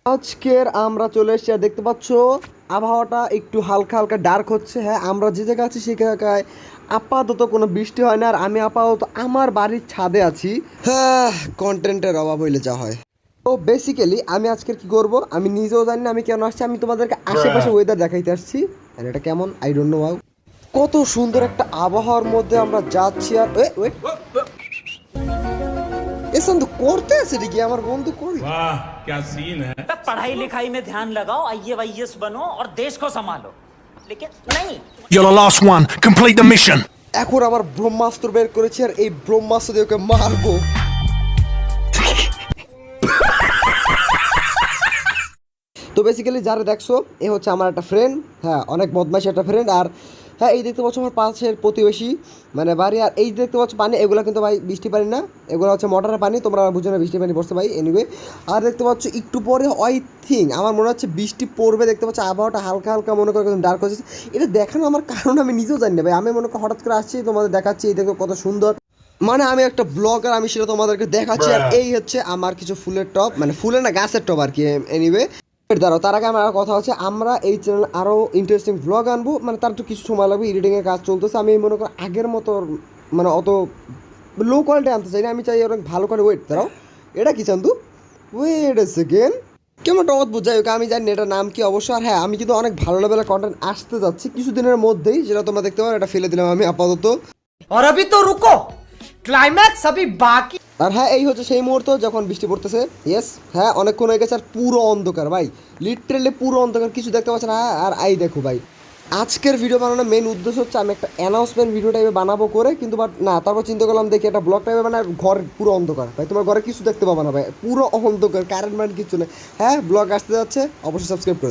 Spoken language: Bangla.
আজকের আমরা চলে এসেছি আর দেখতে পাচ্ছ আবহাওয়াটা একটু হালকা হালকা ডার্ক হচ্ছে। হ্যাঁ, আমরা যে জায়গায় আছি সেই জায়গায় আপাতত কোনো বৃষ্টি হয় না, আর আমি আপাতত আমার বাড়ির ছাদে আছি। হ্যাঁ, কন্টেন্টের অভাব হইলে যা হয়। তো বেসিক্যালি আমি আজকের কি করব আমি নিজেও জানি না আমি কেন আসছি। আমি তোমাদেরকে আশেপাশে ওয়েদার দেখাইতে আসছি। আর এটা কেমন আই ডোন্ট নো। কত সুন্দর একটা আবহাওয়ার মধ্যে আমরা যাচ্ছি। আর ওয়েট, এসন তো করতে আছে কি আমার বন্ধু কই? वाह क्या सीन है। पढ़ाई लिखाई में ध्यान लगाओ, आईएएस बनो और देश को संभालो, लेकिन नहीं। You're the last one. Complete the mission. এখন আমার ব্রহ্মাস্ত্র বের করেছি আর এই ব্রহ্মাস্ত্র দিয়ে ওকে মারবো। তো বেসিক্যালি যারা দেখছো এ হচ্ছে আমার একটা ফ্রেন্ড। হ্যাঁ, অনেক বদমাইশ একটা ফ্রেন্ড। আর হ্যাঁ, এই দেখতে পাচ্ছ আমার পাশের প্রতিবেশী মানে বাড়ি। আর এই দেখতে পাচ্ছ পানি, এগুলো কিন্তু ভাই বৃষ্টি পানি না, এগুলো হচ্ছে মোটরের পানি। তোমরা বুঝো না বৃষ্টি পানি পড়ছে ভাই। এনিওয়ে, আর দেখতে পাচ্ছ একটু পরে আই থিঙ্ক আমার মনে হচ্ছে বৃষ্টি পড়বে। দেখতে পাচ্ছ আবহাওয়াটা হালকা হালকা মনে করে ডার্ক হচ্ছে। এটা দেখানো আমার কারণ আমি নিজেও জানি না ভাই। আমি মনে করি হঠাৎ করে আসছি তোমাদের দেখাচ্ছি, এই দেখো কত সুন্দর। মানে আমি একটা ব্লগার, আমি সেটা তোমাদেরকে দেখাচ্ছি। আর এই হচ্ছে আমার কিছু ফুলের টব, মানে ফুলের না গাছের টব আর কি। এনিওয়ে, দাঁড়াও, তার আগে আমার কথা হচ্ছে আমরা এই চ্যানেল আরও ইন্টারেস্টিং ব্লগ আনবো। মানে তার তো কিছু সময় লাগবে, এডিটিংয়ের কাজ চলতেছে। আমি মনে করি আগের মতো মানে অত লো কোয়ালিটি আনতে চাই না, আমি চাই অনেক ভালো করে। ওয়েট দাঁড়াও, এটা কি চান্দু? ওয়েট এ সেকেন্ড, কেমন একটা অদ্ভুত। যাই হোক, আমি জানি না এটার নাম কি অবশ্য। আর হ্যাঁ, আমি কিন্তু অনেক ভালো লেভেলের কন্টেন্ট আসতে যাচ্ছি কিছুদিনের মধ্যেই, যেটা তোমরা দেখতে পারো। এটা ফেলে দিলাম আমি আপাতত। और अभी तो रुको, क्लाइमैक्स अभी बाकी। আর হ্যাঁ, এই হচ্ছে সেই মুহূর্ত যখন বৃষ্টি পড়তেছে। ইয়েস, হ্যাঁ, অনেকক্ষণ হয়ে গেছে আর পুরো অন্ধকার ভাই, লিটারেলি পুরো অন্ধকার, কিছু দেখতে পাচ্ছে না। আর আই দেখো ভাই, আজকের ভিডিও বানানোর মেন উদ্দেশ্য হচ্ছে আমি একটা অ্যানাউন্সমেন্ট ভিডিও টাইপে বানাবো করে, কিন্তু বাট না, তারপর চিন্তা করলাম দেখি একটা ব্লগ টাইপে বানায়। ঘর পুরো অন্ধকার ভাই, তোমার ঘরে কিছু দেখতে পাবো না ভাই, পুরো অন্ধকার, কারেন্ট মাইন্ড কিছু নেই। হ্যাঁ, ব্লগ আসতে যাচ্ছে, অবশ্যই সাবস্ক্রাইব করে দাও।